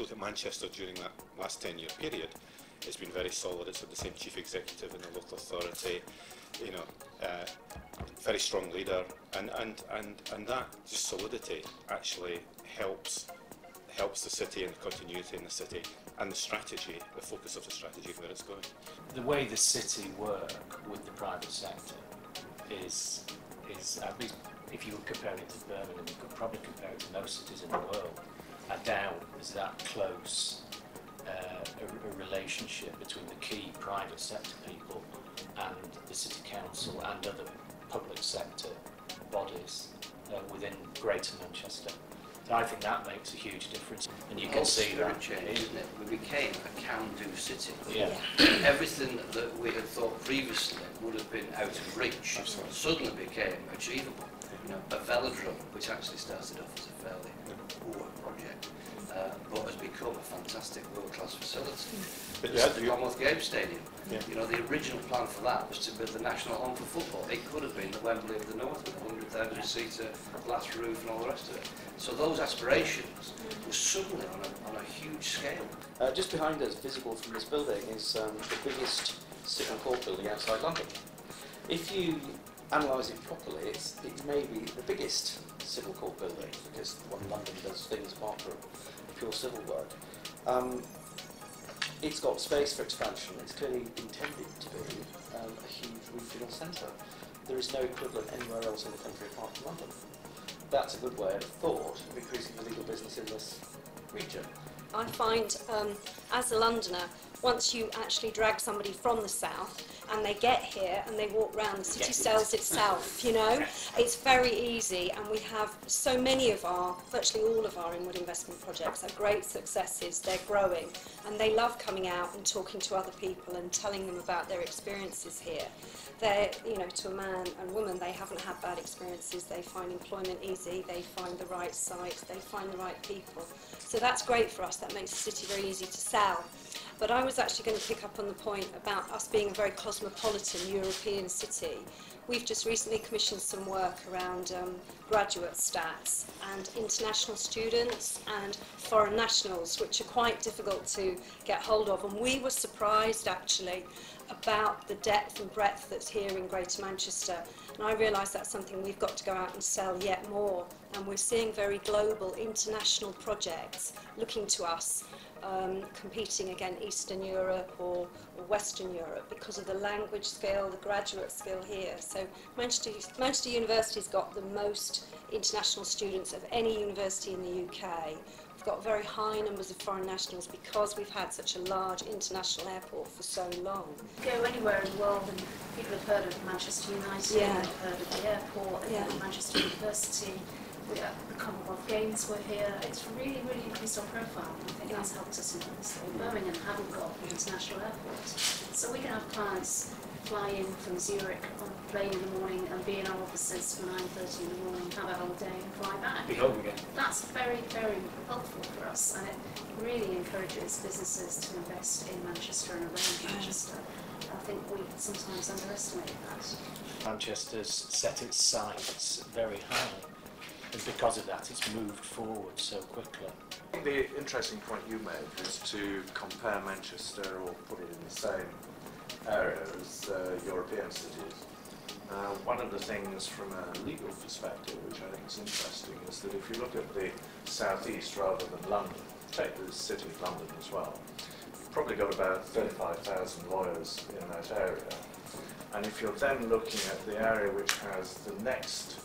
you look at Manchester during that last 10-year period, it's been very solid. It's had the same chief executive in the local authority, you know, very strong leader, and that just solidity actually helps the city and the continuity in the city and the strategy, the focus of the strategy where it's going. The way the city work with the private sector is at least if you were comparing it to Birmingham, you could probably compare it to most cities in the world. I doubt there's that close a relationship between the key private sector people and the city council and other public sector bodies within Greater Manchester. So I think that makes a huge difference, and you can see that change, isn't it? We became a can-do city. Yeah. Everything that we had thought previously would have been out of reach suddenly became achievable. You know, a velodrome, which actually started off as a fairly poor project, but has become a fantastic world-class facility. The Commonwealth Games Stadium. Yeah. You know, the original plan for that was to build the national home for football. It could have been the Wembley of the North with 100,000 seater, glass roof, and all the rest of it. So those aspirations were suddenly on a huge scale. Just behind us, visible from this building, is the biggest civil court building outside London. If you analyse it properly, it may be the biggest civil court building, because when London does things apart from pure civil work. It's got space for expansion. It's clearly intended to be a huge regional centre. There is no equivalent anywhere else in the country apart from London. That's a good way, I thought, of increasing the legal business in this region. I find, as a Londoner, once you actually drag somebody from the south and they get here and they walk round, the city sells itself, you know. It's very easy, and we have so many of virtually all of our inward investment projects are great successes. They're growing, and they love coming out and talking to other people and telling them about their experiences here. They're, you know, to a man and woman, they haven't had bad experiences. They find employment easy, they find the right site, they find the right people. So that's great for us. That makes the city very easy to sell. But I was actually going to pick up on the point about us being a very cosmopolitan European city. We've just recently commissioned some work around graduate stats and international students and foreign nationals, which are quite difficult to get hold of. And we were surprised, actually, about the depth and breadth that's here in Greater Manchester. And I realise that's something we've got to go out and sell yet more. And we're seeing very global, international projects looking to us, competing against Eastern Europe or Western Europe because of the language skill, the graduate skill here. So Manchester University's got the most international students of any university in the UK. We've got very high numbers of foreign nationals because we've had such a large international airport for so long. Go anywhere in the world and people have heard of Manchester United, they've heard of the airport, they've heard of Manchester University. The Commonwealth Games were here. It's really, really increased our profile. I think that's helped us enormously. Birmingham haven't got an international airport, so we can have clients fly in from Zurich on a plane in the morning and be in our offices for 9:30 in the morning, have a whole day and fly back. be home again. That's very, very helpful for us, and it really encourages businesses to invest in Manchester and around Manchester. I think we sometimes underestimate that. Manchester's set its sights very high, and because of that it's moved forward so quickly. I think the interesting point you made was to compare Manchester, or put it in the same area as European cities. One of the things from a legal perspective which I think is interesting is that if you look at the southeast rather than London, take the city of London as well, you've probably got about 35,000 lawyers in that area. And if you're then looking at the area which has the next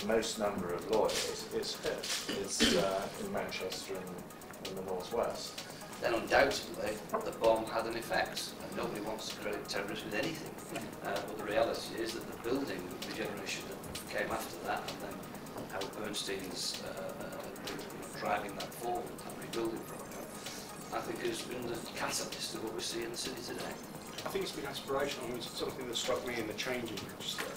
most number of lawyers, it's here. It's in Manchester and in the northwest. Then undoubtedly the bomb had an effect, and nobody wants to credit terrorists with anything. But the reality is that the building, the generation that came after that, and then how Bernstein's driving that forward, that rebuilding program, I think has been the catalyst of what we see in the city today. I think it's been aspirational. I mean, something that struck me in the change in Manchester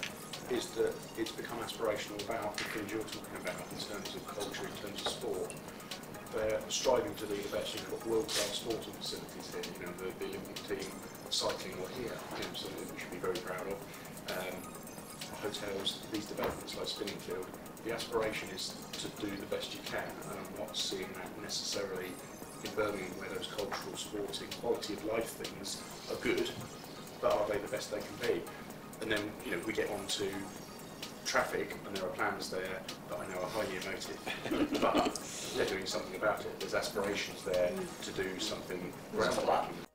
is that it's become aspirational about the things you're talking about in terms of culture, in terms of sport. They're striving to be the best. You've got world-class sporting facilities here. You know, the Olympic team cycling were here, something we should be very proud of. Hotels, these developments like Spinningfield. The aspiration is to do the best you can, and I'm not seeing that necessarily in Birmingham where those cultural, sporting, quality of life things are good, but are they the best they can be? And then, you know, we get on to traffic, and there are plans there that I know are highly emotive, but they're doing something about it. There's aspirations there to do something groundbreaking.